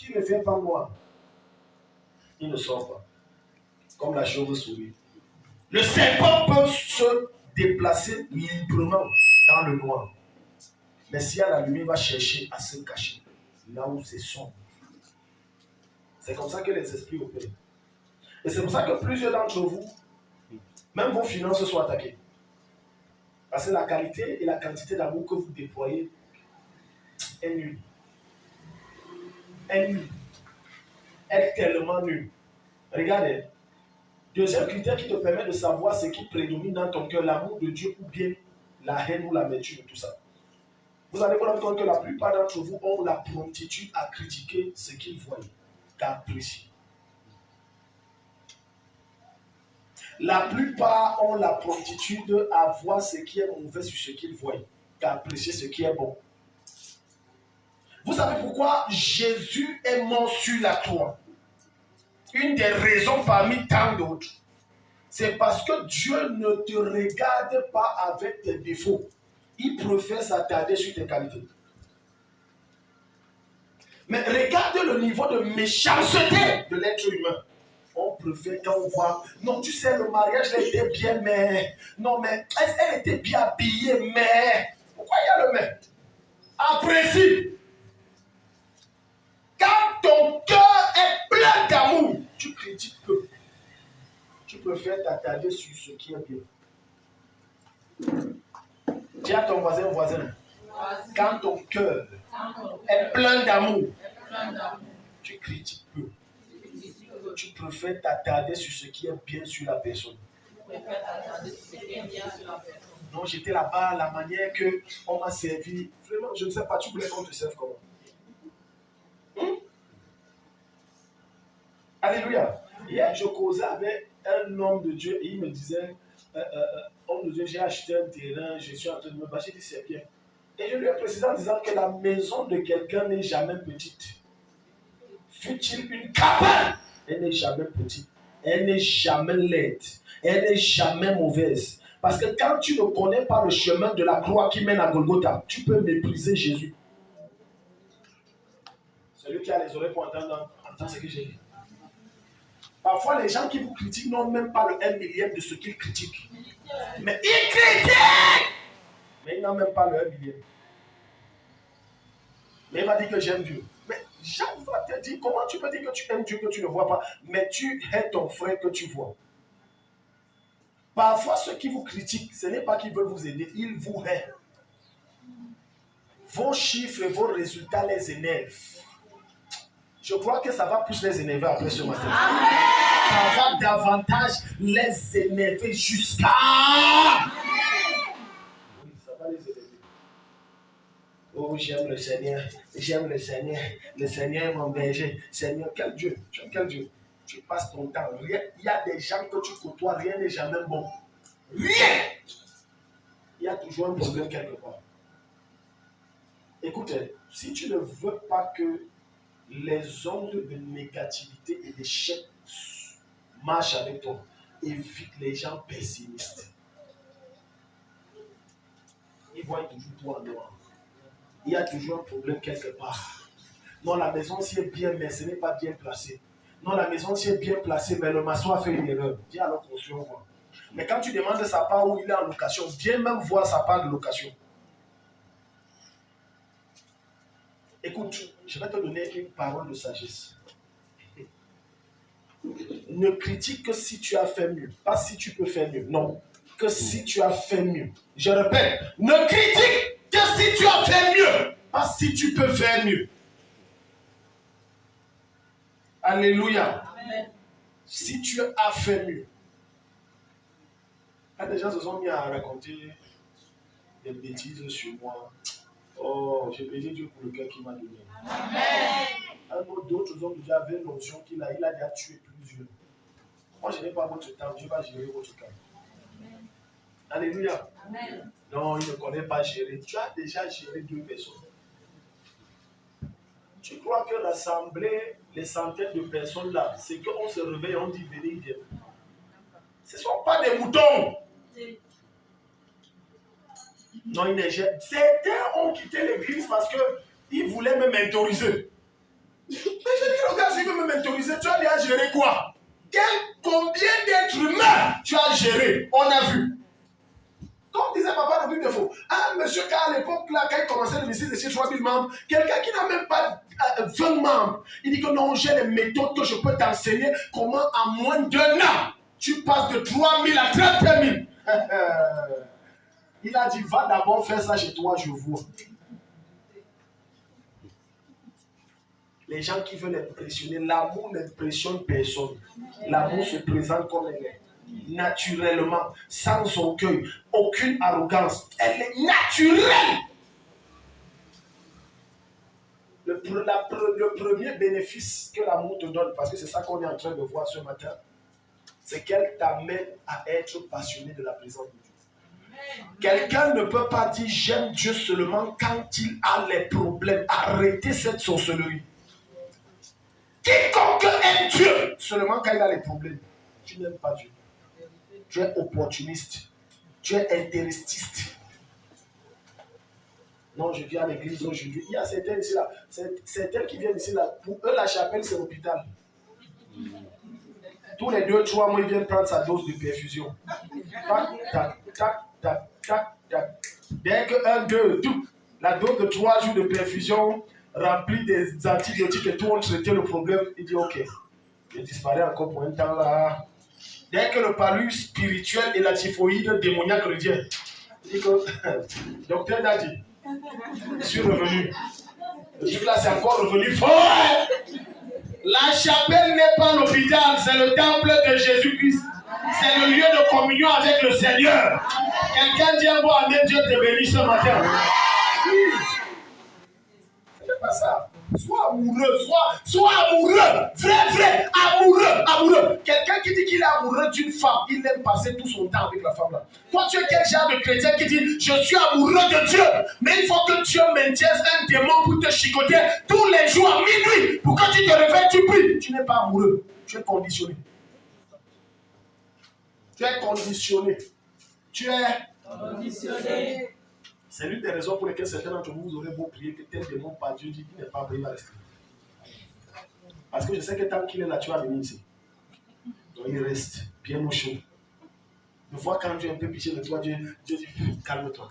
qui ne vient pas noir, il ne sort pas. Comme la chauve-souris. Le serpent peut se déplacer librement dans le noir. Mais s'il y a la lumière, il va chercher à se cacher. Là où c'est sombre. C'est comme ça que les esprits opèrent. Et c'est pour ça que plusieurs d'entre vous, même vos finances sont attaquées. Parce que la qualité et la quantité d'amour que vous déployez est nulle. Est nulle. Est tellement nulle. Regardez. Deuxième critère qui te permet de savoir ce qui prédomine dans ton cœur, l'amour de Dieu ou bien la haine ou l'amertume et tout ça. Vous allez voir que la plupart d'entre vous ont la promptitude à critiquer ce qu'ils voient, qu'apprécier. La plupart ont la promptitude à voir ce qui est mauvais sur ce qu'ils voient, qu'apprécier ce qui est bon. Vous savez pourquoi Jésus est mort sur la croix? Une des raisons parmi tant d'autres, c'est parce que Dieu ne te regarde pas avec tes défauts. Il préfère s'attarder sur tes qualités. Mais regarde le niveau de méchanceté de l'être humain. On préfère quand on voit, non, tu sais, le mariage, elle était bien, mais, non, mais, elle était bien habillée, mais, pourquoi il y a le mais? Apprécie. Quand ton cœur est plein d'amour, tu critiques peu. Tu préfères t'attarder sur ce qui est bien. Dis à ton voisin, quand ton cœur est plein d'amour, tu critiques peu. Tu préfères t'attarder sur ce qui est bien sur la personne. Non, j'étais là-bas, la manière qu'on m'a servi. Vraiment, je ne sais pas, tu voulais qu'on te serve comment? Alléluia. Hier, je causais avec un homme de Dieu et il me disait, homme de Dieu, j'ai acheté un terrain, je suis en train de me battre. J'ai dit, c'est bien. Et je lui ai précisé en disant que la maison de quelqu'un n'est jamais petite. Fut-il une cabane, elle n'est jamais petite. Elle n'est jamais laide. Elle n'est jamais mauvaise. Parce que quand tu ne connais pas le chemin de la croix qui mène à Golgotha, tu peux mépriser Jésus. Celui qui a les oreilles pour entendre ce que j'ai dit. Parfois, les gens qui vous critiquent n'ont même pas le 1 millième de ce qu'ils critiquent. Mais ils critiquent! Mais ils n'ont même pas le 1 millième. Mais il va dire que j'aime Dieu. Mais Jean va te dire, comment tu peux dire que tu aimes Dieu que tu ne vois pas, mais tu hais ton frère que tu vois. Parfois, ceux qui vous critiquent, ce n'est pas qu'ils veulent vous aider, ils vous haïssent. Vos chiffres et vos résultats les énervent. Je crois que ça va plus les énerver après ce matin. Amen. Ça va davantage les énerver jusqu'à... Oui, ça va les énerver. Oh, j'aime le Seigneur. J'aime le Seigneur. Le Seigneur est mon berger. Seigneur, quel Dieu. Quel Dieu. Tu passes ton temps. Rien. Il y a des gens que tu côtoies, rien n'est jamais bon. Rien. Il y a toujours un problème quelque part. Écoutez, si tu ne veux pas que les ondes de négativité et d'échec marchent avec toi, évite les gens pessimistes. Ils voient toujours toi en noir. Il y a toujours un problème quelque part. Non, la maison s'y est bien, mais ce n'est pas bien placé. Non, la maison s'y est bien placée, mais le maçon a fait une erreur. Dis alors qu'on voit. Mais quand tu demandes sa part où il est en location, viens même voir sa part de location. Écoute, je vais te donner une parole de sagesse. Ne critique que si tu as fait mieux, pas si tu peux faire mieux. Non, que si tu as fait mieux. Je répète, ne critique que si tu as fait mieux, pas si tu peux faire mieux. Alléluia. Amen. Si tu as fait mieux. Quand des gens se sont mis à raconter des bêtises sur moi, oh, j'ai béni Dieu pour le cœur qu'il m'a donné. Amen. D'autres hommes déjà avaient une notion qu'il a déjà tué plusieurs. Moi, je n'ai pas votre temps, Dieu va gérer votre temps. Amen. Alléluia. Amen. Non, il ne connaît pas gérer. Tu as déjà géré 2 personnes. Tu crois que l'assemblée, les centaines de personnes là, c'est qu'on se réveille et on dit venez, viens. Ce ne sont pas des moutons. Non, ils ne gèrent. Certains ont quitté l'église parce qu'ils voulaient me mentoriser. Mais mentoriser, tu as déjà géré quoi? Combien d'êtres humains tu as géré? On a vu. Comme disait papa dans une défaut. Ah, monsieur, car à l'époque, là, quand il commençait le ministère de chez 3000 membres, quelqu'un qui n'a même pas 20 membres, il dit que non, j'ai les méthodes que je peux t'enseigner comment en moins d'1 an, tu passes de 3000 à 30 000. Il a dit, va d'abord faire ça chez toi, je vois. Les gens qui veulent impressionner, l'amour n'impressionne personne. L'amour se présente comme elle est. Naturellement, sans orgueil, aucune arrogance. Elle est naturelle. Le premier bénéfice que l'amour te donne, parce que c'est ça qu'on est en train de voir ce matin, c'est qu'elle t'amène à être passionné de la présence de Dieu. Quelqu'un ne peut pas dire j'aime Dieu seulement quand il a les problèmes. Arrêtez cette sorcellerie. Quiconque aime Dieu seulement quand il a les problèmes, tu n'aimes pas Dieu. Tu es opportuniste. Tu es intéressiste. Non, je viens à l'église aujourd'hui. Il y a certains ici là. Certains qui viennent ici là. Pour eux, la chapelle, c'est l'hôpital. Tous les 2-3 mois, ils viennent prendre sa dose de perfusion. Tac, tac, tac, tac, tac, tac. Dès que 1, 2, tout. La dose de 3 jours de perfusion remplie des antibiotiques et tout ont traité le problème. Il dit ok. Je disparais encore pour un temps là. Dès que le palu spirituel et la typhoïde démoniaque revient, il dit que docteur Dadi, je suis revenu. Le truc là, c'est encore revenu fort. La chapelle n'est pas l'hôpital, c'est le temple de Jésus-Christ. C'est le lieu de communion avec le Seigneur. Quelqu'un dit un bon amen, Dieu te bénisse ce matin. Oui. C'est pas ça. Sois amoureux, sois amoureux, vrai, amoureux. Quelqu'un qui dit qu'il est amoureux d'une femme, il aime passer tout son temps avec la femme là. Toi, tu es quel genre de chrétien qui dit je suis amoureux de Dieu, mais il faut que Dieu maintienne un démon pour te chicoter tous les jours à minuit. Pour que tu te réveilles, tu pries. Tu n'es pas amoureux, tu es conditionné. Tu es conditionné. C'est l'une des raisons pour lesquelles certains d'entre vous aurez beau prier que tel démon par Dieu dit qu'il n'est pas prié à rester. Parce que je sais que tant qu'il est là, tu vas venir ici. Donc il reste bien au chaud. Une fois quand Dieu est un peu pitié de toi, Dieu dit calme-toi.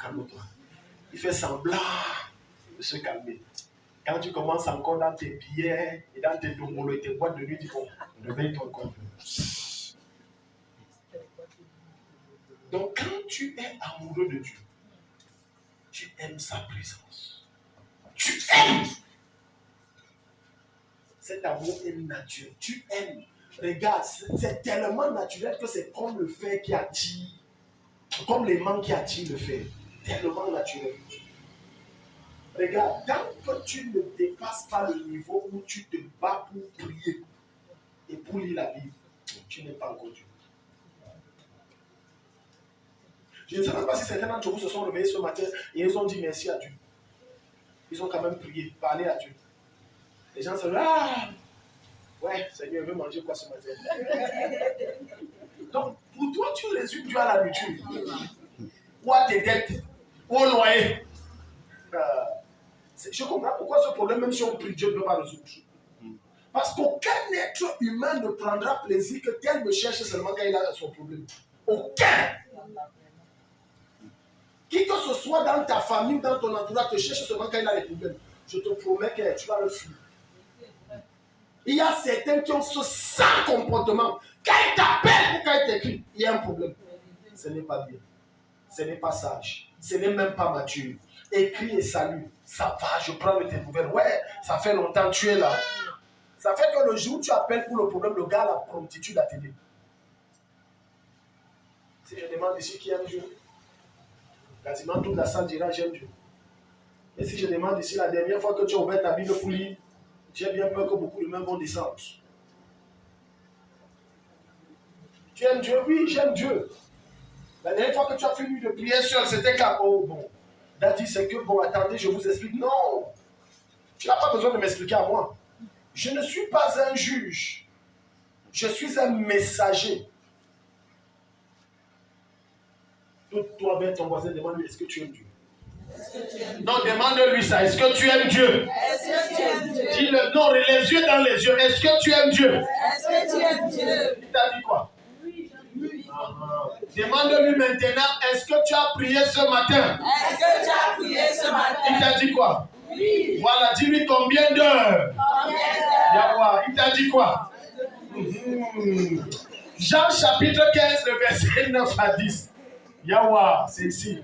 Il fait semblant de se calmer. Quand tu commences encore dans tes billets et dans tes domolos et tes boîtes de nuit, tu dis bon, réveille-toi encore un peu. Donc quand tu es amoureux de Dieu, tu aimes sa présence. Tu aimes. Cet amour est naturel. Tu aimes. Regarde, c'est tellement naturel que c'est comme le fer qui attire, comme l'aimant qui attire le fer. Tellement naturel. Regarde, tant que tu ne dépasses pas le niveau où tu te bats pour prier et pour lire la Bible, tu n'es pas encore Dieu. Je ne sais même pas si certains d'entre vous se sont réveillés ce matin et ils ont dit merci à Dieu. Ils ont quand même prié, parlé à Dieu. Les gens se disent, ah, ouais, Seigneur, veut manger quoi ce matin? Donc, pour toi, tu résumes Dieu à la nourriture. Ou à tes dettes, ou au loyer. Je comprends pourquoi ce problème, même si on prie, Dieu ne peut pas résoudre. Parce qu'aucun être humain ne prendra plaisir que tel me cherche seulement quand il a son problème. Aucun. Qui que ce soit dans ta famille, dans ton entourage, te cherche seulement quand il a les problèmes. Je te promets que tu vas le fuir. Il y a certains qui ont ce sale comportement. Quand ils t'appellent ou quand ils t'écrivent, il y a un problème. Ce n'est pas bien. Ce n'est pas sage. Ce n'est même pas mature. Écris et salue. Ça va, je prends tes nouvelles. Ouais, ça fait longtemps que tu es là. Ça fait que le jour où tu appelles pour le problème, le gars a la promptitude à t'aider. Si je demande ici qui aime Dieu, quasiment toute la salle dira j'aime Dieu. Et si je demande ici la dernière fois que tu as ouvert ta Bible pour lire, j'ai bien peur que beaucoup de mains vont descendre. Tu aimes Dieu? Oui, j'aime Dieu. La dernière fois que tu as fini de prier seul, c'était quand? Oh bon. Daddy, c'est que bon, attendez, je vous explique. Non. Tu n'as pas besoin de m'expliquer à moi. Je ne suis pas un juge. Je suis un messager. Toi, ben, ton voisin demande, est-ce que tu aimes Dieu? Non, demande-lui ça. Est-ce que tu aimes Dieu? Dis-le. Non, les yeux dans les yeux. Est-ce que tu aimes Dieu? Il t'a dit quoi? Demande-lui maintenant, est-ce que tu as prié ce matin? Il t'a dit quoi? Voilà, dis-lui combien d'heures? Il t'a dit quoi? Jean chapitre 15, le verset 9 à 10. Yahweh, c'est ici.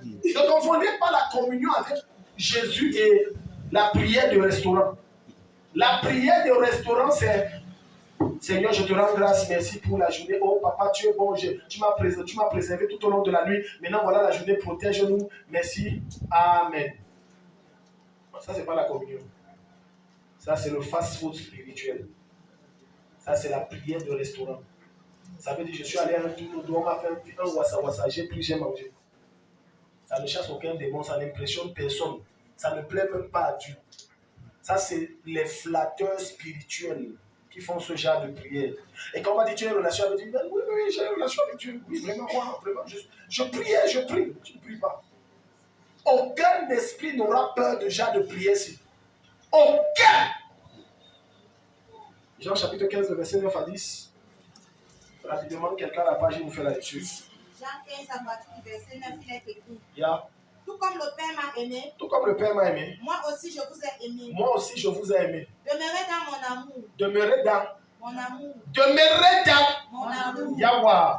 Ne confondez pas la communion avec Jésus et la prière de restaurant. La prière de restaurant, c'est Seigneur, je te rends grâce, merci pour la journée. Oh papa, tu es bon, tu m'as préservé tout au long de la nuit. Maintenant, voilà la journée, protège-nous. Merci. Amen. Ça, c'est pas la communion. Ça, c'est le fast-food spirituel. Ça, c'est la prière de restaurant. Ça veut dire, je suis allé à un tour, on m'a fait un wassa-wassa, j'ai pris, j'ai mangé. Ça ne chasse aucun démon, ça n'impressionne personne. Ça ne plaît même pas à Dieu. Ça, c'est les flatteurs spirituels qui font ce genre de prière. Et quand on dit tu as une relation avec Dieu, oui, j'ai une relation avec Dieu. Oui, vraiment, moi, vraiment. Je priais, je prie. Tu ne pries pas. Aucun esprit n'aura peur de genre de prière ici. Aucun. Jean chapitre 15, verset 9 à 10. Rapidement, quelqu'un à la page, il nous fait la lecture. Jean 15, à partir du verset 9, il est écrit. Yeah. Tout comme le Père m'a aimé. Tout comme le Père m'a aimé. Moi aussi, je vous ai aimé. Moi aussi, je vous ai aimé. Demeurez dans mon amour. Demeurez dans mon amour. Demeurez dans mon amour. Yahweh.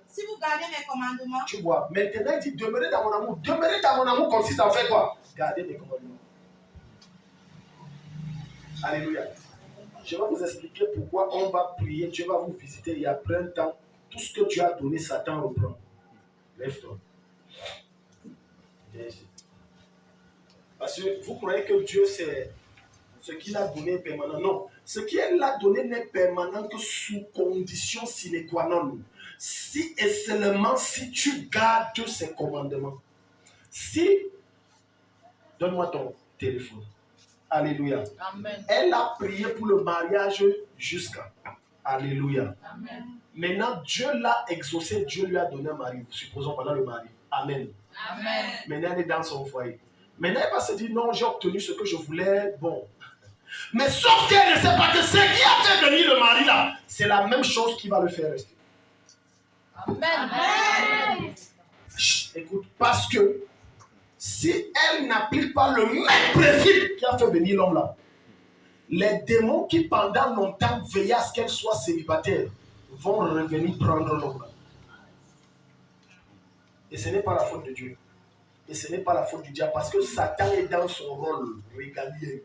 Si vous gardez mes commandements. Tu vois, maintenant il dit demeurez dans mon amour. Demeurez dans mon amour consiste en faire quoi? Garder mes commandements. Alléluia. Je vais vous expliquer pourquoi on va prier. Dieu va vous visiter. Il y a plein de temps. Tout ce que tu as donné, Satan reprend. Lève-toi. Viens ici. Parce que vous croyez que Dieu, c'est ce qu'il a donné permanent. Non. Ce qu'il a donné n'est permanent que sous condition sine qua non. Si et seulement si tu gardes ses commandements. Si, donne-moi ton téléphone. Alléluia. Amen. Elle a prié pour le mariage jusqu'à. Alléluia. Amen. Maintenant, Dieu l'a exaucé, Dieu lui a donné un mari. Supposons pendant le mari. Amen. Amen. Maintenant, elle est dans son foyer. Maintenant, elle va se dire, non, j'ai obtenu ce que je voulais. Bon. Mais sauf qu'elle ne sait pas que ce qui a fait venir le mari là, c'est la même chose qui va le faire rester. Amen. Amen. Chut, écoute, parce que si elle n'applique pas le même principe qui a fait venir l'homme là, les démons qui pendant longtemps veillaient à ce qu'elle soit célibataire vont revenir prendre l'homme là. Et ce n'est pas la faute de Dieu. Et ce n'est pas la faute du diable parce que Satan est dans son rôle régalien.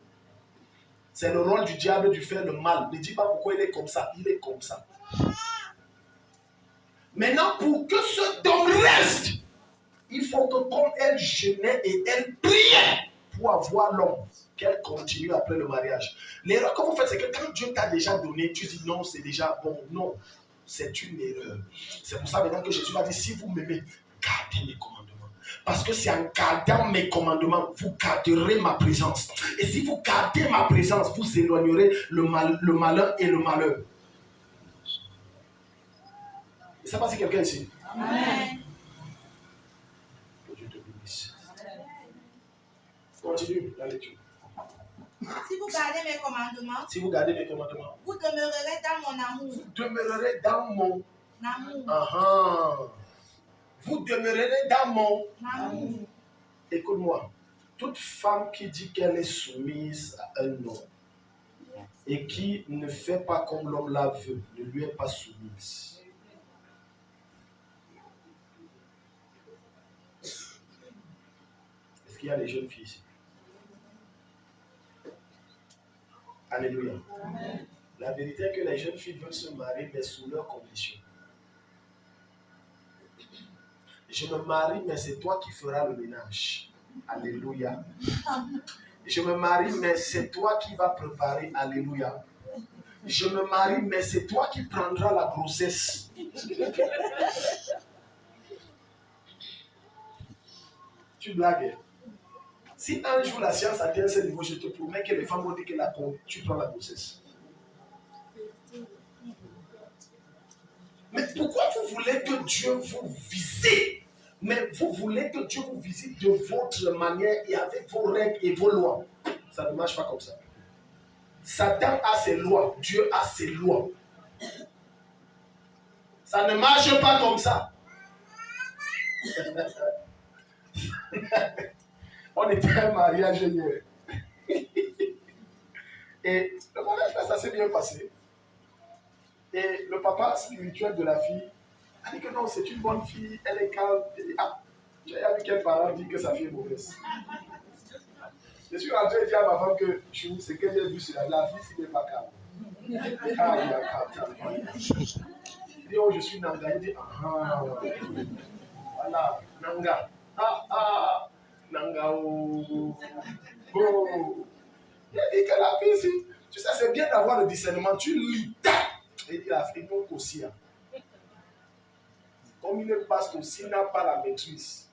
C'est le rôle du diable de faire le mal. Ne dis pas pourquoi il est comme ça. Il est comme ça. Maintenant, pour que ce don reste, il faut que comme elle jeûnait et elle priait pour avoir l'homme, qu'elle continue après le mariage. L'erreur que vous faites, c'est que quand Dieu t'a déjà donné, tu dis non, c'est déjà bon. Non, c'est une erreur. C'est pour ça maintenant que Jésus va dire, si vous m'aimez, gardez mes commandements. Parce que c'est en gardant mes commandements, vous garderez ma présence. Et si vous gardez ma présence, vous éloignerez le malin et le malheur. Et ça passe quelqu'un ici? Amen. Que Dieu te bénisse. Continue la lecture. Si vous gardez mes commandements, Si vous gardez mes commandements, vous demeurerez dans mon amour. vous demeurerez dans mon amour. Vous demeurerez dans mon amour. Écoute-moi, toute femme qui dit qu'elle est soumise à un homme et qui ne fait pas comme l'homme la veut, ne lui est pas soumise. Est-ce qu'il y a des jeunes filles ici? Alléluia. Amen. La vérité est que les jeunes filles veulent se marier, mais sous leurs conditions. Je me marie, mais c'est toi qui feras le ménage. Alléluia. Je me marie, mais c'est toi qui vas préparer. Alléluia. Je me marie, mais c'est toi qui prendras la grossesse. Tu blagues. Si un jour la science atteint ce niveau, je te promets que les femmes vont dire que tu prends la grossesse. Mais pourquoi vous voulez que Dieu vous visite Mais vous voulez que Dieu vous visite de votre manière et avec vos règles et vos lois. Ça ne marche pas comme ça. Satan a ses lois, Dieu a ses lois. Ça ne marche pas comme ça. On était à un mariage hier. Et le mariage, ça s'est bien passé. Et le papa spirituel de la fille a dit que non, c'est une bonne fille, elle est calme. Il dit, ah, j'ai vu quel parent dit que sa fille est mauvaise. Je suis rentré dire à ma femme que ce que j'ai vu, c'est la fille, s'il n'est pas calme. Ah, il a calme. Il dit, oh, je suis Nanga. Il dit, ah, voilà, Nanga. Ah, Nanga, oh. Il a dit que la fille, si, tu sais, c'est bien d'avoir le discernement. Tu lis, et il dit, la fille, donc aussi. Comme il est pasteur, s'il n'a pas la maîtrise.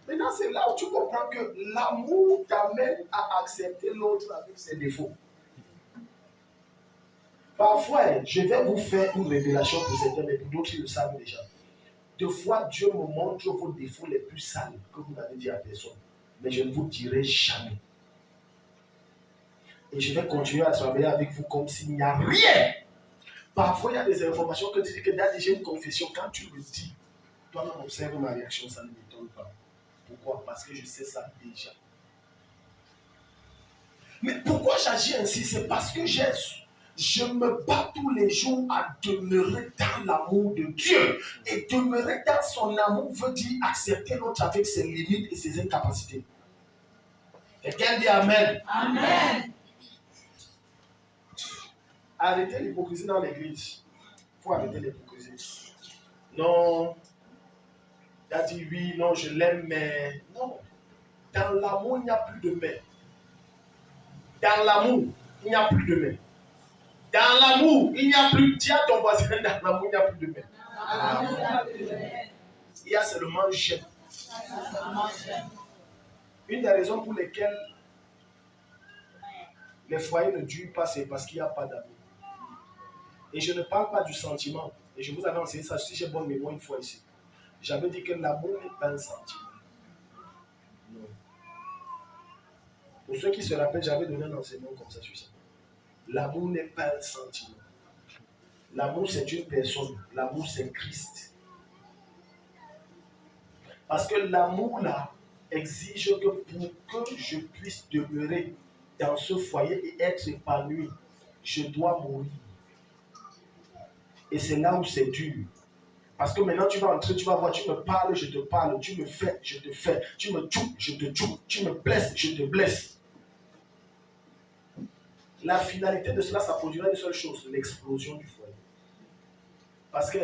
Maintenant, c'est là où tu comprends que l'amour t'amène à accepter l'autre avec ses défauts. Parfois, je vais vous faire une révélation pour certains, mais pour d'autres, ils le savent déjà. Deux fois, Dieu me montre vos défauts les plus sales que vous n'avez dit à personne. Mais je ne vous dirai jamais. Et je vais continuer à travailler avec vous comme s'il n'y a rien. Parfois, il y a des informations que tu dis que j'ai une confession. Quand tu me dis, toi-même observe ma réaction, ça ne m'étonne pas. Pourquoi? Parce que je sais ça déjà. Mais pourquoi j'agis ainsi? C'est parce que je me bats tous les jours à demeurer dans l'amour de Dieu. Et demeurer dans son amour veut dire accepter l'autre avec ses limites et ses incapacités. Quelqu'un dit Amen. Amen. Arrêtez l'hypocrisie dans l'église. Il faut arrêter l'hypocrisie. Non. Il a dit oui, non, je l'aime, mais non. Dans l'amour, il n'y a plus de mais. Dans l'amour, il n'y a plus de mais. Dans l'amour, il n'y a plus. Dis à ton voisin, dans l'amour, il n'y a plus de mais. Il y a seulement j'aime. Une des raisons pour lesquelles les foyers ne durent pas, c'est parce qu'il n'y a pas d'amour. Et je ne parle pas du sentiment. Et je vous avais enseigné ça, si j'ai bonne mémoire une fois ici. J'avais dit que l'amour n'est pas un sentiment. Non. Pour ceux qui se rappellent, j'avais donné un enseignement comme ça sur ça. L'amour n'est pas un sentiment. L'amour, c'est une personne. L'amour, c'est Christ. Parce que l'amour, là, exige que pour que je puisse demeurer dans ce foyer et être épanoui, je dois mourir. Et c'est là où c'est dur. Parce que maintenant, tu vas entrer, tu vas voir, tu me parles, je te parle, tu me fais, je te fais, tu me tchoues, je te tchoues, tu me blesses, je te blesse. La finalité de cela, ça produira une seule chose, l'explosion du foyer. Parce que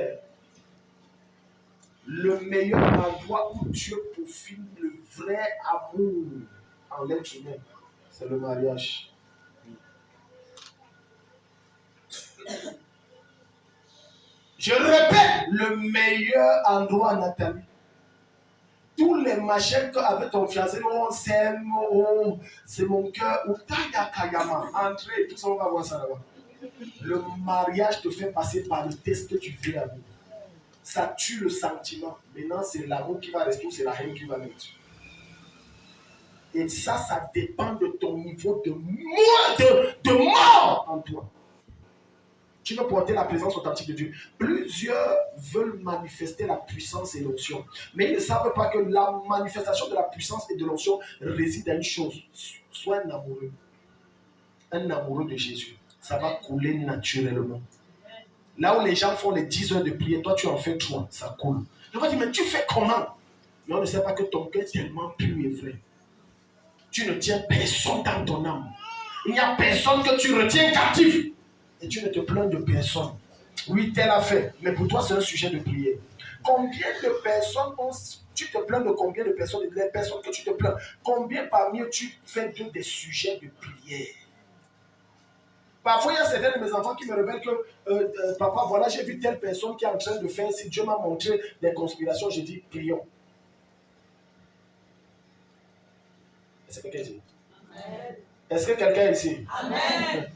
le meilleur endroit où Dieu profile le vrai amour en l'être humain, c'est le mariage. Je répète, le meilleur endroit, Nathalie. Tous les machins qu'avec ton fiancé, on s'aime, oh, c'est mon cœur, ou Taya Kayama, entrez, tout ça, on va voir ça là-bas. Le mariage te fait passer par le test que tu fais à vous. Ça tue le sentiment. Maintenant, c'est l'amour qui va rester ou c'est la haine qui va mettre. Et ça dépend de ton niveau de mort en toi. Tu veux porter la présence authentique de Dieu. Plusieurs veulent manifester la puissance et l'onction. Mais ils ne savent pas que la manifestation de la puissance et de l'onction réside à une chose. Sois un amoureux. Un amoureux de Jésus. Ça va couler naturellement. Là où les gens font les 10 heures de prière, toi tu en fais 3, ça coule. On va dire, mais tu fais comment? Mais on ne sait pas que ton cœur est tellement pur et vrai. Tu ne tiens personne dans ton âme. Il n'y a personne que tu retiens captif. Et tu ne te plains de personne. Oui, tel a fait. Mais pour toi, c'est un sujet de prière. Combien de personnes, tu te plains de combien de personnes, et les personnes que tu te plains, combien parmi eux tu fais des sujets de prière? Parfois, il y a certains de mes enfants qui me révèlent que papa, voilà, j'ai vu telle personne qui est en train de faire, si Dieu m'a montré des conspirations, j'ai dit, prions. Est-ce que quelqu'un est ici? Est-ce que quelqu'un est ici? Amen.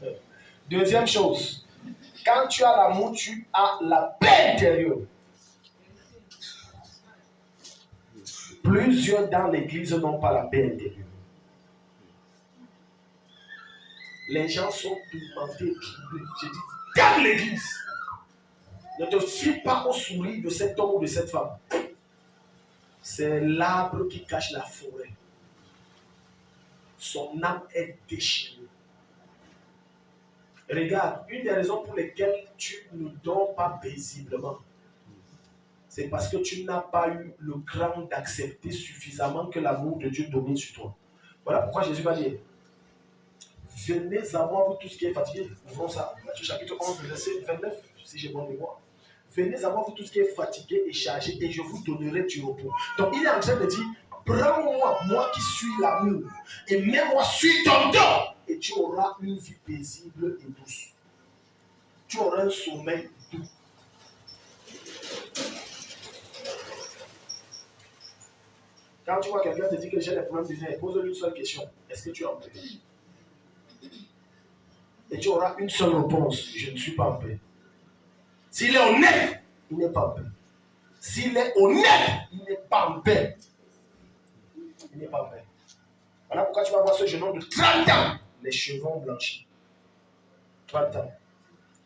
Deuxième chose, Quand tu as l'amour, tu as la paix intérieure. Plusieurs dans l'église n'ont pas la paix intérieure. Les gens sont tourmentés, troublés. J'ai dit, dans l'église, ne te fie pas au sourire de cet homme ou de cette femme. C'est l'arbre qui cache la forêt. Son âme est déchirée. Regarde, une des raisons pour lesquelles tu ne dors pas paisiblement, c'est parce que tu n'as pas eu le cran d'accepter suffisamment que l'amour de Dieu domine sur toi. Voilà pourquoi Jésus va dire, venez à moi, vous tous qui êtes fatigués. Ouvrons ça, Matthieu chapitre 11, verset 29, si j'ai bon mémoire. Venez à moi, vous tous qui êtes fatigués et chargés, et je vous donnerai du repos. Donc il est en train de dire, prends-moi, moi qui suis l'amour, et mets-moi sur ton dos, et tu auras une vie paisible et douce. Tu auras un sommeil doux. Quand tu vois quelqu'un te dire que j'ai des problèmes de nerfs, pose-lui une seule question. Est-ce que tu es en paix? Et tu auras une seule réponse. Je ne suis pas en paix. S'il est honnête, il n'est pas en paix. S'il est honnête, il n'est pas en paix. Il n'est pas en paix. Voilà pourquoi tu vas voir ce jeune homme de 30 ans. Les cheveux ont blanchi. 30 ans.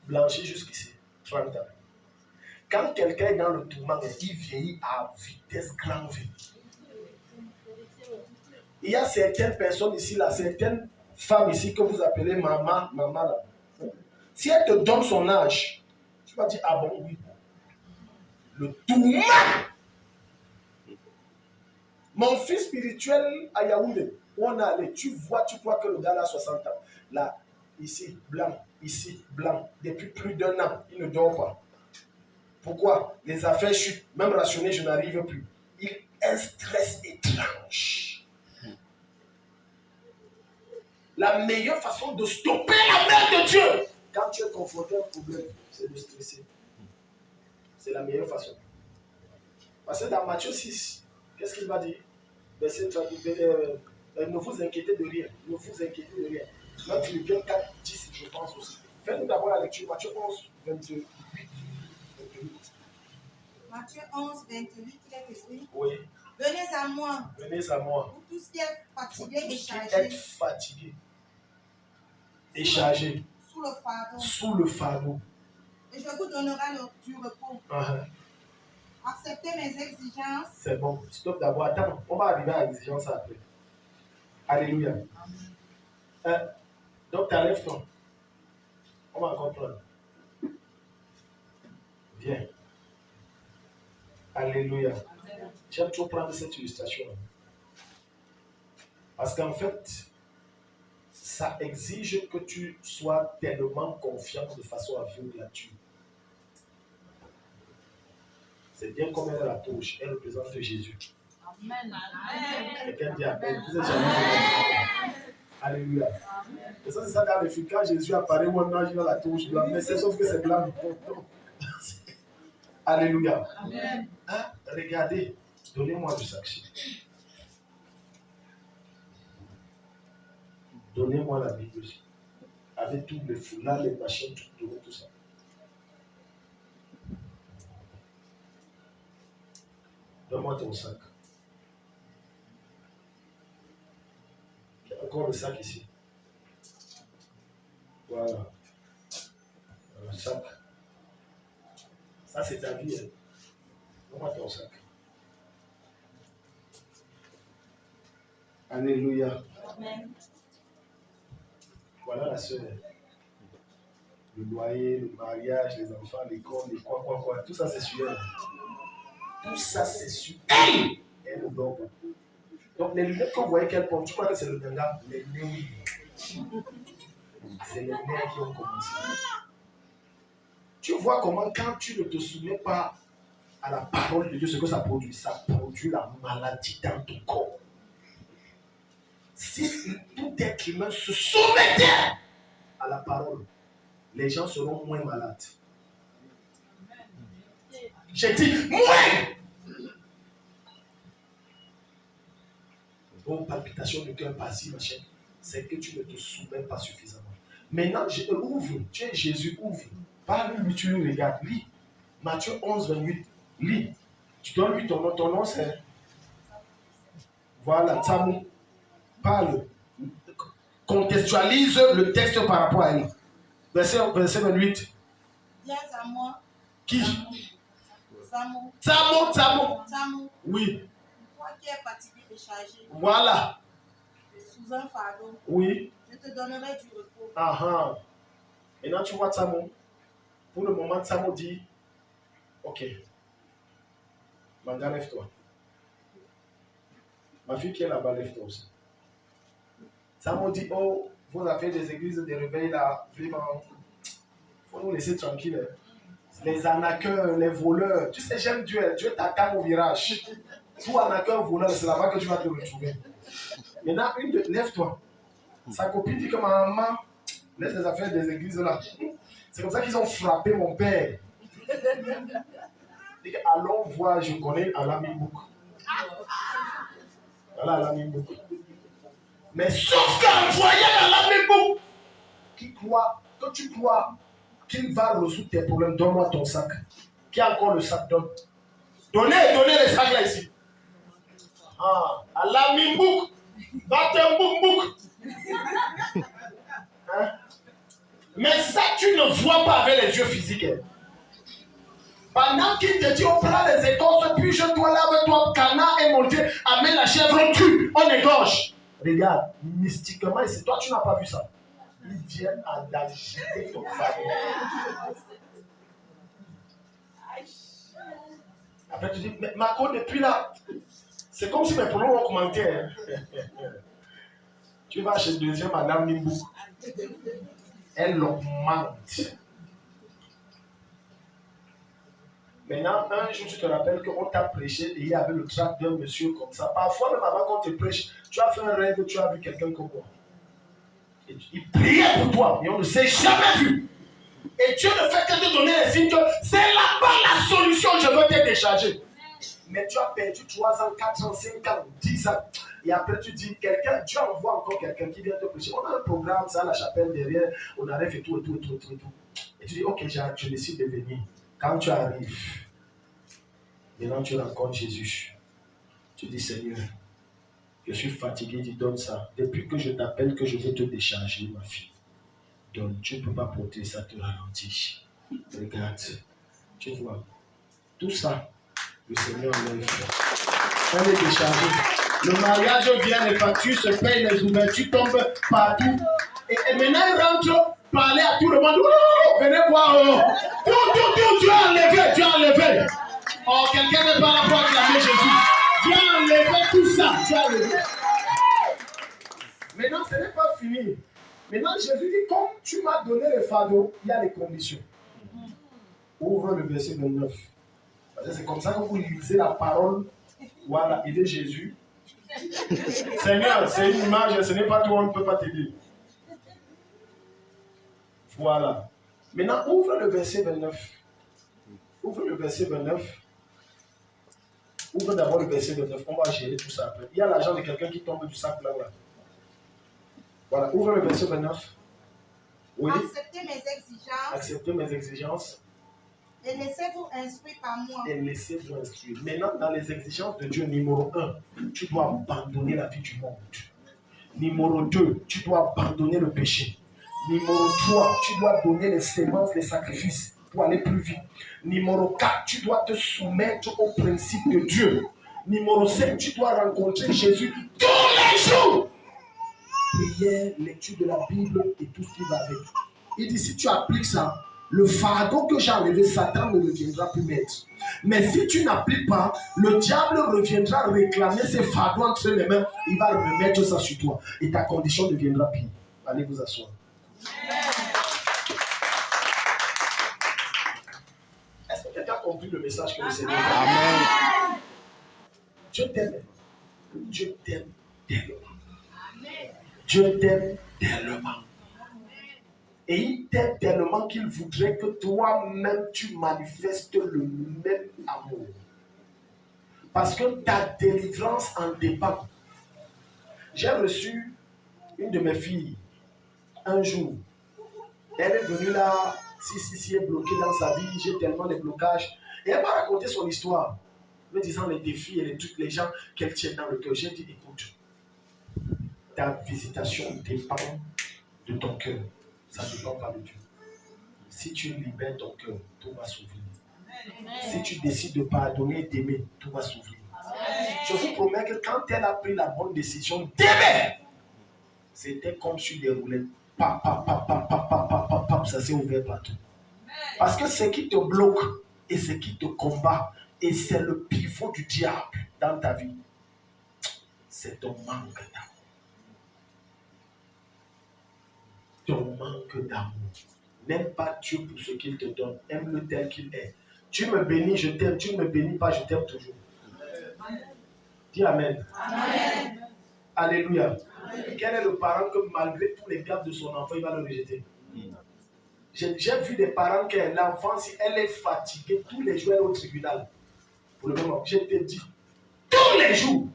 Blanchi jusqu'ici. 30 ans. Quand quelqu'un est dans le tourment, il vieillit à vitesse grand V. Il y a certaines personnes ici, là, certaines femmes ici que vous appelez maman là. Si elle te donne son âge, tu vas dire, ah bon, oui. Le tourment. Mon fils spirituel à Yaoundé, où on est allé, tu crois que le gars a 60 ans. Là, ici, blanc, depuis plus d'1 an, il ne dort pas. Pourquoi? Les affaires chutent, même rationner, je n'arrive plus. Il a un stress étrange. La meilleure façon de stopper la main de Dieu, quand tu es confronté à un problème, c'est de stresser. C'est la meilleure façon. Parce que dans Matthieu 6, qu'est-ce qu'il va dire? Verset 30, ne vous inquiétez de rien. Ne vous inquiétez de rien. Même Philippiens 4, 10, je pense aussi. Faites-nous d'abord la lecture. Matthieu 11, 28. Matthieu 11, 28, il est écrit. Oui. Venez à moi. Venez à moi. Vous tous qui êtes fatigués et chargés. Être fatigué et chargé. Sous le fardeau. Sous le fardeau. Et je vous donnerai du repos. Acceptez mes exigences. C'est bon. Stop d'abord. Attends, on va arriver à l'exigence après. Alléluia. Donc, t'enlèves-toi. On va encore prendre. Viens. Alléluia. J'aime toujours prendre cette illustration. Parce qu'en fait, ça exige que tu sois tellement confiant de façon à vivre là-dessus. C'est bien comme elle est la touche. Elle représente Jésus. Amen. Quelqu'un dit Amen. Vous êtes jamais. Alléluia. Et ça, c'est ça dans le film. Quand Jésus apparaît, on a la touche blanche. Mais c'est sauf que c'est blanc. Alléluia. Amen. Hein? Regardez. Donnez-moi du sac. Donnez-moi la Bible. Avec tous les foulards, les machines, tout ça. Donne-moi ton sac. Il y a encore le sac ici. Voilà. Le sac. Ça, c'est ta vie. Hein. Donne-moi ton sac. Alléluia. Amen. Voilà la sœur. Le loyer, le mariage, les enfants, l'école, les quoi. Tout ça, c'est sur elle. Tout ça, c'est sur elle. Elle ne dort pas. Donc, les lunettes que vous voyez qu'elle porte, tu crois que c'est le ganga? Les nez, oui. C'est les nez qui ont commencé. Tu vois comment, quand tu ne te soumets pas à la parole de Dieu, ce que ça produit la maladie dans ton corps. Si tout être humain se soumettait à la parole, les gens seront moins malades. J'ai dit moins. Bon, palpitation de cœur, pas-ci, machin. C'est que tu ne te soumets pas suffisamment. Maintenant, ouvre. Tu es Jésus, ouvre. Pas lui, tu lui regardes. Lis. Matthieu 11, 28. Lis. Tu donnes lui ton nom. Ton nom, c'est... Voilà, Tsamo. Parle. Contextualise le texte par rapport à elle. Verset 28. Viens à moi. Qui? Tsamo. Tsamo. Oui. Toi qui es fatigué et chargé. Voilà. Sous un fardeau. Oui. Je te donnerai du repos. Maintenant, tu vois Tsamo. Pour le moment, Tsamo dit, ok, Manga, lève-toi. Ma fille qui est là-bas, lève-toi aussi. Tsamo dit, oh, vos affaires des églises de réveil là, vraiment, faut nous laisser tranquille. Les arnaqueurs, les voleurs. Tu sais, j'aime Dieu. Dieu t'attend au virage. Tout arnaqueur, voleur, c'est là-bas que tu vas te retrouver. Maintenant, lève-toi. Sa copine dit que ma maman laisse les affaires des églises là. C'est comme ça qu'ils ont frappé mon père. Il dit allons voir, je connais Alamibouk. Voilà Alamibouk. Mais sauf qu'un voyage Alamibouk qui croit, que tu crois qu'il va résoudre tes problèmes, donne-moi ton sac. Qui a encore le sac? Donnez les sacs là ici. Alamibouk. Batembouk. Hein? Mais ça, tu ne vois pas avec les yeux physiques. Pendant qu'il te dit, on prend les écorces, puis je dois lave-toi, canard et monter, amène la chèvre, on tue, on égorge. Regarde, mystiquement, et c'est toi, tu n'as pas vu ça. Ils viennent à d'agiter ton fardeau. Après, tu dis, mais Marco, depuis là, c'est comme si mes problèmes ont augmenté. Hein. Tu vas chez le deuxième Madame Nimbou. Elle augmente. Maintenant, un jour, tu te rappelles qu'on t'a prêché et il y avait le trac d'un monsieur comme ça. Parfois, même avant qu'on te prêche, tu as fait un rêve, tu as vu quelqu'un comme moi. Et il priait pour toi, mais on ne s'est jamais vu. Et Dieu ne fait que te donner les signes que c'est là-bas la solution, je veux te décharger. Mais tu as perdu 3 ans, 4 ans, 5 ans, 10 ans. Et après, tu dis, quelqu'un, Dieu envoie encore quelqu'un qui vient te prêcher. On a un programme, ça, la chapelle derrière, on arrive et tout. Et tu dis, ok, je décide de venir. Quand tu arrives, maintenant tu rencontres Jésus. Tu dis, Seigneur, je suis fatigué, dis, donne ça. Depuis que je t'appelle, que je veux te décharger, ma fille. Donne, tu ne peux pas porter ça, te ralentit. Regarde, tu vois, tout ça, le Seigneur enlève. On est déchargé. Le mariage vient, les factures se payent, les ouvertures tombent partout. Et maintenant, il rentre, parler à tout le monde. Oh, venez voir. Tout, tu as enlevé. Oh, quelqu'un n'est pas là pour acclamer Jésus. Tu as enlevé tout ça. Tu as enlevé. Maintenant, ce n'est pas fini. Maintenant, Jésus dit, comme tu m'as donné le fardeau, il y a les conditions. Ouvre le verset 29. Parce que c'est comme ça que vous lisez la parole. Voilà, il est Jésus. Seigneur, c'est une image, ce n'est pas toi, on ne peut pas t'aider. Voilà. Maintenant, ouvre le verset 29. Ouvre le verset 29. Ouvre d'abord le verset 29. On va gérer tout ça après. Il y a l'argent de quelqu'un qui tombe du sac là. Voilà, ouvre le verset 29. Oui. Acceptez mes exigences. Et laissez-vous instruire par moi. Maintenant, dans les exigences de Dieu, numéro 1, tu dois abandonner la vie du monde. Numéro 2, tu dois abandonner le péché. Numéro 3, tu dois donner les semences, les sacrifices pour aller plus vite. Numéro 4, tu dois te soumettre aux principes de Dieu. Numéro 5, tu dois rencontrer Jésus tous les jours. Prière, lecture de la Bible et tout ce qui va avec. Il dit, si tu appliques ça, le fardeau que j'ai enlevé, Satan ne le viendra plus mettre. Mais si tu n'appliques pas, le diable reviendra réclamer ses fardeaux entre les mains. Il va remettre ça sur toi. Et ta condition deviendra pire. Allez vous asseoir. Est-ce que quelqu'un a compris le message que le Seigneur a dit? Amen. Dieu t'aime. Dieu t'aime tellement. Dieu t'aime tellement. Et il t'aime tellement qu'il voudrait que toi-même tu manifestes le même amour. Parce que ta délivrance en dépend. J'ai reçu une de mes filles un jour. Elle est venue là si est bloqué dans sa vie, j'ai tellement de blocages. Et elle m'a raconté son histoire, me disant les défis et les trucs, les gens qu'elle tient dans le cœur. J'ai dit, écoute, ta visitation dépend de ton cœur. Ça ne dépend pas de Dieu. Si tu libères ton cœur, tout va s'ouvrir. Si tu décides de pardonner et d'aimer, tout va s'ouvrir. Je vous promets que quand elle a pris la bonne décision d'aimer, c'était comme sur des roulettes. Ça s'est ouvert partout. Parce que ce qui te bloque et ce qui te combat, et c'est le pivot du diable dans ta vie, c'est ton manque d'amour. Ton manque d'amour. N'aime pas Dieu pour ce qu'il te donne. Aime-le tel qu'il est. Tu me bénis, je t'aime. Tu ne me bénis pas, je t'aime toujours. Dis Amen. Amen. Alléluia. Amen. Quel est le parent que malgré tous les gaffes de son enfant, il va le rejeter? J'ai vu des parents que l'enfant, si elle est fatiguée, tous les jours elle est au tribunal. Pour le moment, je te dis, tous les jours.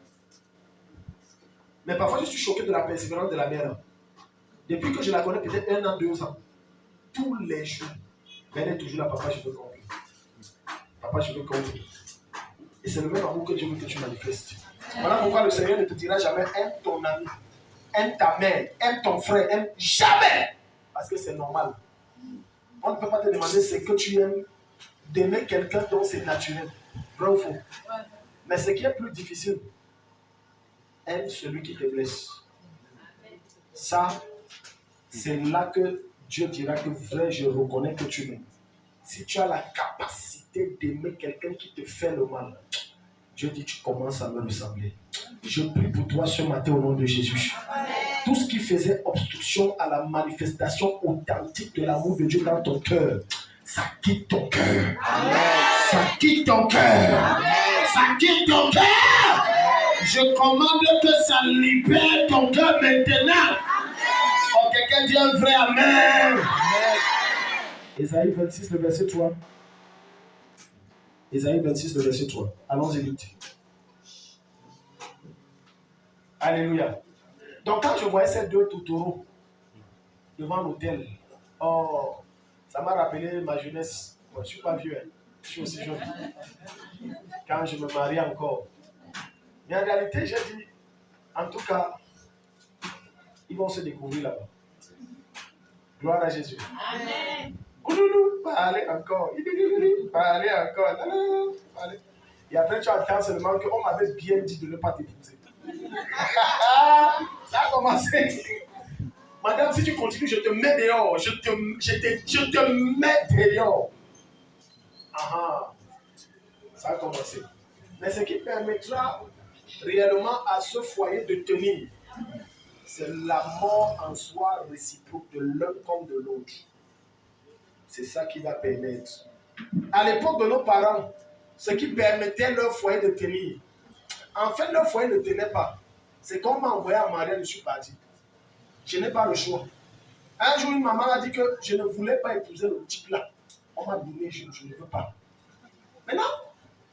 Mais parfois, je suis choqué de la persévérance de la mère. Depuis que je la connais, peut-être 1 an, 2 ans. Tous les jours. Mais elle est toujours là, papa, je veux comprendre. Papa, je veux comprendre. Et c'est le même amour que Dieu veut que tu manifestes. Voilà pourquoi le Seigneur ne te dira jamais aime ton ami, aime ta mère, aime ton frère, aime jamais. Parce que c'est normal. On ne peut pas te demander ce que tu aimes, d'aimer quelqu'un dont c'est naturel. Vrai ou faux? Mais ce qui est plus difficile, aime celui qui te blesse. Ça, c'est là que Dieu dira que vrai, je reconnais que tu m'aimes. Si tu as la capacité d'aimer quelqu'un qui te fait le mal, Dieu dit tu commences à me ressembler. Je prie pour toi ce matin au nom de Jésus. Amen. Tout ce qui faisait obstruction à la manifestation authentique de l'amour de Dieu dans ton cœur, ça quitte ton cœur. Ça quitte ton cœur. Ça quitte ton cœur. Je commande que ça libère ton cœur maintenant. Oh, quelqu'un dit un vrai Amen. Ésaïe 26, le verset 3. Ésaïe 26, le verset 3. Allons-y vite. Alléluia. Donc quand je voyais ces 2 tourtereaux devant l'autel, oh, ça m'a rappelé ma jeunesse. Moi, je ne suis pas vieux, hein. Je suis aussi jeune. Quand je me marie encore. Mais en réalité, j'ai dit, en tout cas, ils vont se découvrir là-bas. Gloire à Jésus. Amen. Parlez encore. Parlez encore. Parlez. Et après, tu entends seulement qu'on m'avait bien dit de ne pas t'épouser. Ça a commencé. Madame, si tu continues, je te mets dehors. Je te mets dehors. Aha. Ça a commencé. Mais ce qui permettra réellement à ce foyer de tenir, c'est la mort en soi réciproque de l'un comme de l'autre. C'est ça qui va permettre. À l'époque de nos parents, ce qui permettait leur foyer de tenir, en fait, leur foyer ne tenait pas. C'est qu'on m'a envoyé en mariage, je suis parti. Je n'ai pas le choix. Un jour, une maman a dit que je ne voulais pas épouser le type là. On m'a donné, je ne veux pas. Maintenant,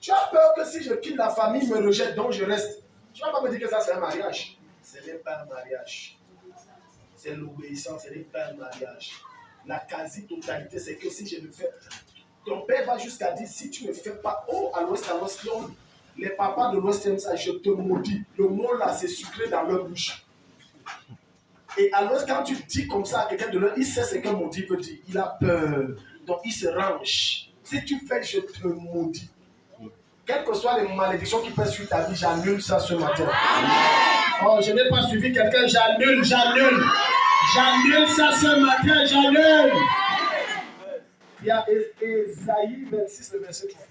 tu as peur que si je quitte la famille, me rejette, donc je reste. Tu ne vas pas me dire que ça c'est un mariage. Ce n'est pas un mariage. C'est l'obéissance, ce n'est pas un mariage. La quasi-totalité, c'est que si je ne fais... Ton père va jusqu'à dire, si tu ne fais pas, oh, à l'ouest, les papas de l'ouest aiment ça, je te maudis. Le mot là, c'est sucré dans leur bouche. Et à l'ouest, quand tu dis comme ça à quelqu'un de l'autre, il sait ce que maudit veut dire. Il a peur. Donc il se range. Si tu fais, je te maudis. Quelles que soient les malédictions qui pèsent sur ta vie, j'annule ça ce matin. Oh, je n'ai pas suivi quelqu'un, j'annule. J'annule ça ce matin, j'annule. Il y a Ésaïe 26, le verset 3.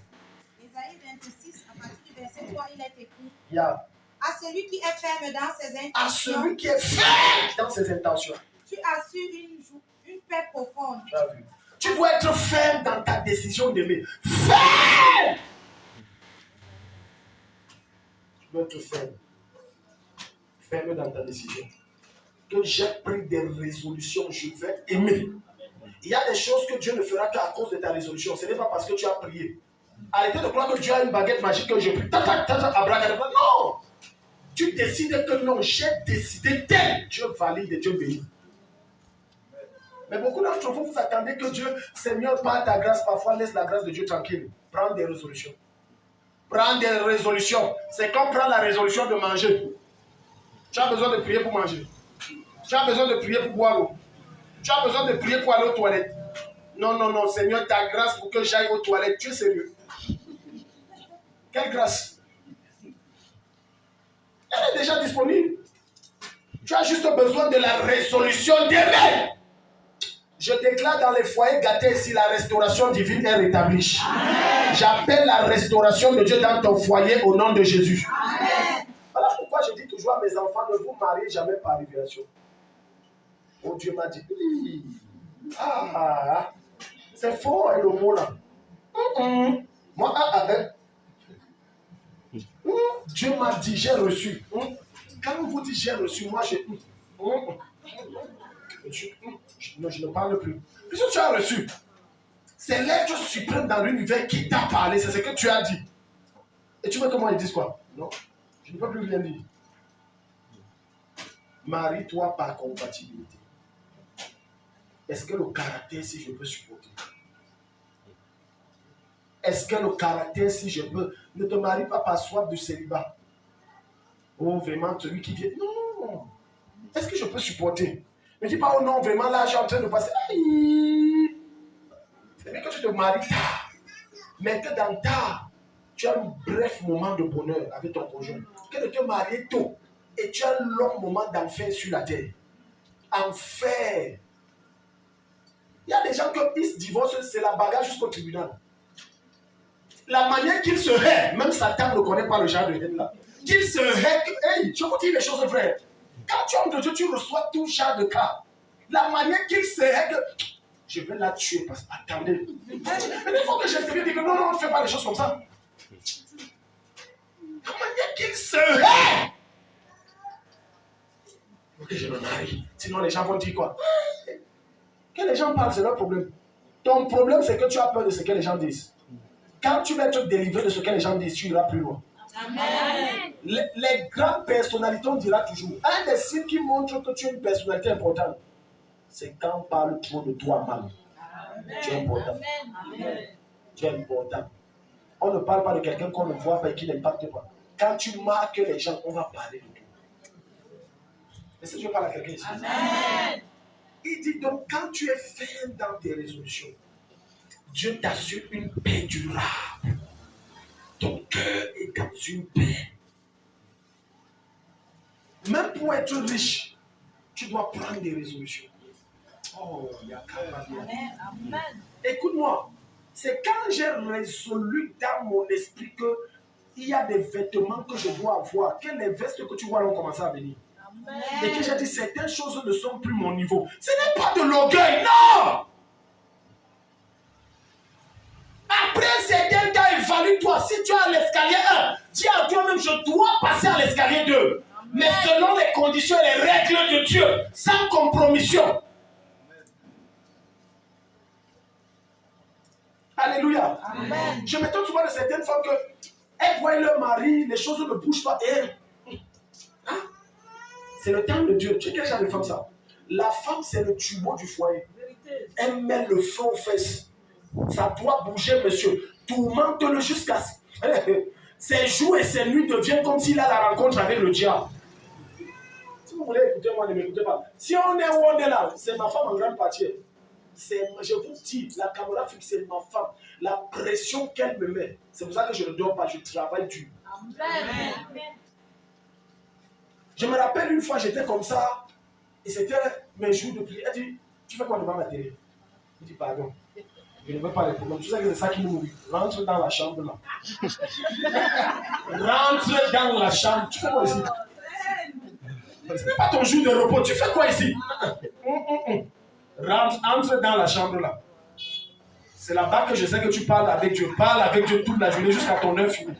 Ésaïe 26, à partir du verset 3, il est écrit. Yeah. À celui qui est ferme dans ses intentions. À celui qui est ferme dans ses intentions. Tu assures une paix profonde. Tu as vu. Tu dois être ferme dans ta décision d'aimer. Ferme! Tu dois être ferme. Ferme dans ta décision. Que j'ai pris des résolutions, je vais aimer. Il y a des choses que Dieu ne fera qu'à cause de ta résolution. Ce n'est pas parce que tu as prié. Arrêtez de croire que Dieu a une baguette magique que je prie. Abracadabra. Non! Tu décides que non, j'ai décidé tel. Dieu valide et Dieu bénit. Mais beaucoup d'entre vous, vous attendez que Dieu, Seigneur, par ta grâce, parfois laisse la grâce de Dieu tranquille. Prends des résolutions. Prends des résolutions. C'est comme prendre la résolution de manger. Tu as besoin de prier pour manger. Tu as besoin de prier pour boire l'eau. Tu as besoin de prier pour aller aux toilettes. Non, non, non, Seigneur, ta grâce pour que j'aille aux toilettes. Tu es sérieux? Quelle grâce? Elle est déjà disponible. Tu as juste besoin de la résolution d'aimer. Je déclare dans les foyers gâtés ici, la restauration divine est rétablie. J'appelle la restauration de Dieu dans ton foyer au nom de Jésus. Amen. Voilà pourquoi je dis toujours à mes enfants, ne vous mariez jamais par révélation. Oh, Dieu m'a dit, ah, c'est faux, hein, le mot là. Moi, Dieu m'a dit, j'ai reçu. Quand on vous dit j'ai reçu, moi, non, je ne parle plus. Puisque tu as reçu, c'est l'être suprême dans l'univers qui t'a parlé, c'est ce que tu as dit. Et tu vois comment ils disent quoi? Non, je ne peux plus rien dire. Marie-toi par compatibilité. Est-ce que le caractère, si je peux supporter? Est-ce que le caractère, si je peux? Ne te marie pas par soif du célibat. Oh, vraiment, celui qui vient. Non. Est-ce que je peux supporter? Ne dis pas, oh non, vraiment, là, je suis en train de passer. Aïe. C'est bien que tu te maries tard. Mais que dans tard, tu as un bref moment de bonheur avec ton conjoint. Que de te marier tôt. Et tu as un long moment d'enfer sur la terre. Enfer. Il y a des gens qui se divorcent, c'est la bagarre jusqu'au tribunal. La manière qu'il se hait, même Satan ne connaît pas le genre de haine là. Qu'il se hait, hey, je vous dis les choses vraies. Quand tu es homme de Dieu, tu reçois tout genre de cas. La manière qu'il se hait, que je vais la tuer parce que, attendez. Mais il faut que je te dise que non, non, ne fais pas les choses comme ça. La manière qu'il se hait. Ok, je me marie. Sinon, les gens vont dire quoi? Que les gens parlent, c'est leur problème. Ton problème, c'est que tu as peur de ce que les gens disent. Quand tu vas être délivré de ce que les gens disent, tu iras plus loin. Amen. Les grandes personnalités, on dira toujours. Un des signes qui montre que tu es une personnalité importante, c'est quand on parle trop de toi mal. Amen. Tu es important. Amen. Tu es important. On ne parle pas de quelqu'un qu'on ne voit pas et qui n'impacte pas. Quand tu marques les gens, on va parler de toi. Est-ce que je parle à quelqu'un ici? Amen. Il dit donc, quand tu es ferme dans tes résolutions, Dieu t'assure une paix durable. Ton cœur est dans une paix. Même pour être riche, tu dois prendre des résolutions. Oh, Amen. Écoute-moi, c'est quand j'ai résolu dans mon esprit qu'il y a des vêtements que je dois avoir, que les vestes que tu vois vont commencer à venir. Amen. Et que j'ai dit certaines choses ne sont plus mon niveau. Ce n'est pas de l'orgueil, non! Après un certain temps, évalue-toi. Si tu es à l'escalier 1, dis à toi-même, je dois passer à l'escalier 2. Amen. Mais selon les conditions et les règles de Dieu, sans compromission. Alléluia. Amen. Je m'étonne souvent de certaines femmes qu'elles voient leur mari, les choses ne bougent pas. Hein? C'est le temps de Dieu. Tu sais quel genre de femme ça? La femme, c'est le tubo du foyer. Elle met le feu aux fesses. Ça doit bouger, monsieur. Tourmente-le jusqu'à... Ses jours et ses nuits deviennent comme s'il a la rencontre avec le diable. Si vous voulez écouter moi, ne m'écoutez pas. Si on est où on est là, c'est ma femme en grande partie. Je vous dis, la caméra fixe, c'est ma femme. La pression qu'elle me met, c'est pour ça que je ne dors pas, je travaille dur. Amen. Je me rappelle une fois, j'étais comme ça, et c'était mes jours de prière. Elle dit, tu fais quoi devant la télé? Je dis, pardon. Je ne veux pas les problèmes. Tu sais que c'est ça qui nous nourrit. Rentre dans la chambre là. Rentre dans la chambre. Tu fais quoi ici? Ce n'est pas ton jour de repos. Tu fais quoi ici? Entre dans la chambre là. C'est là-bas que je sais que tu parles avec Dieu. Parle avec Dieu toute la journée jusqu'à ton heure finie.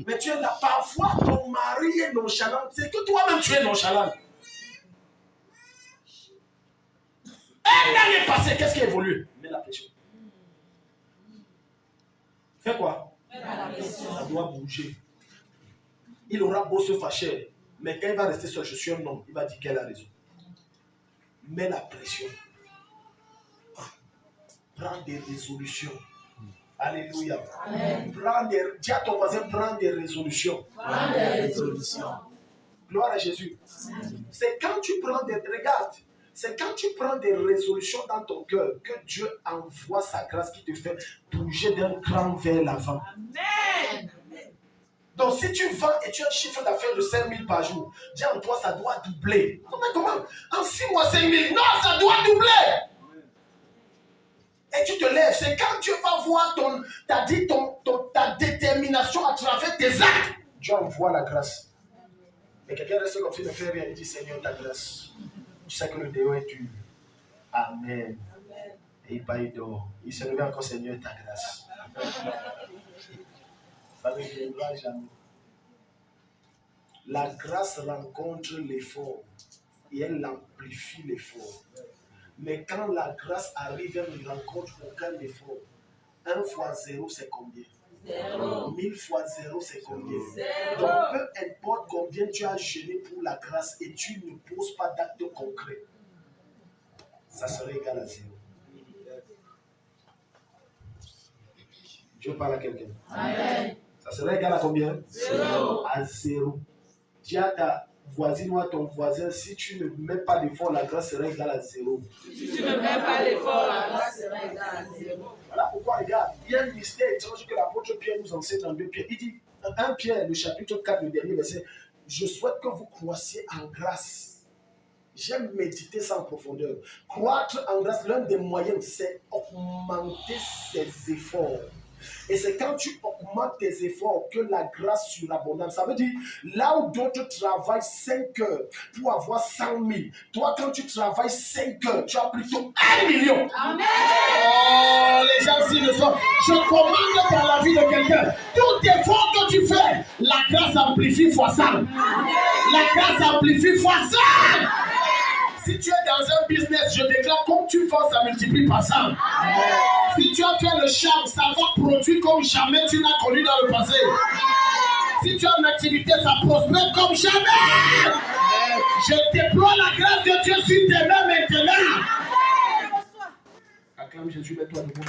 Mais tu es là. Parfois ton mari est nonchalant. C'est que toi-même tu es nonchalant. Un an est passé, qu'est-ce qui a évolué? Mets la pression. Fais quoi? Ça doit bouger. Il aura beau se fâcher, mais quand il va rester seul, je suis un homme, il va dire qu'elle a raison. Mets la pression. Prends des résolutions. Alléluia. Amen. Dis à ton voisin, prends des résolutions. Prends des résolutions. Gloire à Jésus. C'est quand tu prends des... Regarde. C'est quand tu prends des résolutions dans ton cœur que Dieu envoie sa grâce qui te fait bouger d'un cran vers l'avant. Amen. Donc si tu vends et tu as un chiffre d'affaires de 5 000 par jour, dis en toi, ça doit doubler. Comment? En 6 mois, 5 000. Non, ça doit doubler. Et tu te lèves. C'est quand Dieu va voir ta détermination à travers tes actes. Dieu envoie la grâce. Mais quelqu'un reste comme s'il ne fait rien. Il dit, Seigneur, ta grâce. Tu sais que le déo est dur. Amen. Et il dort. Il se lève encore, Seigneur, ta grâce. Ça ne viendra jamais. La grâce rencontre l'effort et elle amplifie l'effort. Mais quand la grâce arrive, elle ne rencontre aucun effort. 1 fois 0, c'est combien? 0. 1000 fois 0, c'est combien? 0. Donc, peu importe combien tu as jeûné pour la grâce et tu ne poses pas d'acte concret, ça serait égal à 0. Dieu parle à quelqu'un. Amen. Ça serait égal à combien? 0. À 0. Dis à ta voisine ou à ton voisin, si tu ne mets pas d'effort, la grâce serait égale à 0. Si tu ne mets pas l'effort, la grâce sera égale à 0. Voilà pourquoi, regarde, il y a un mystère étrange que l'apôtre Pierre nous enseigne dans 2 Pierre. Il dit, 1 Pierre, le chapitre 4, le dernier verset, je souhaite que vous croissiez en grâce. J'aime méditer ça en profondeur. Croître en grâce, l'un des moyens, c'est augmenter ses efforts. Et c'est quand tu augmentes tes efforts que la grâce surabondante. Ça veut dire, là où d'autres travaillent 5 heures pour avoir 100 000, toi quand tu travailles 5 heures, tu as plutôt 1 million. Amen. Oh, les gens s'ils le sont. Je commande dans la vie de quelqu'un, tout effort que tu fais, la grâce amplifie fois 100. Amen. La grâce amplifie fois 100. Amen. Si tu es dans un business, je déclare, comme tu vends, ça multiplie par 100. Amen. Si tu as fait le charme, ça va produire comme jamais tu n'as connu dans le passé. Amen. Si tu as une activité, ça prospère comme jamais. Amen. Je déploie la grâce de Dieu sur tes mains maintenant. Acclame Jésus, mets-toi debout.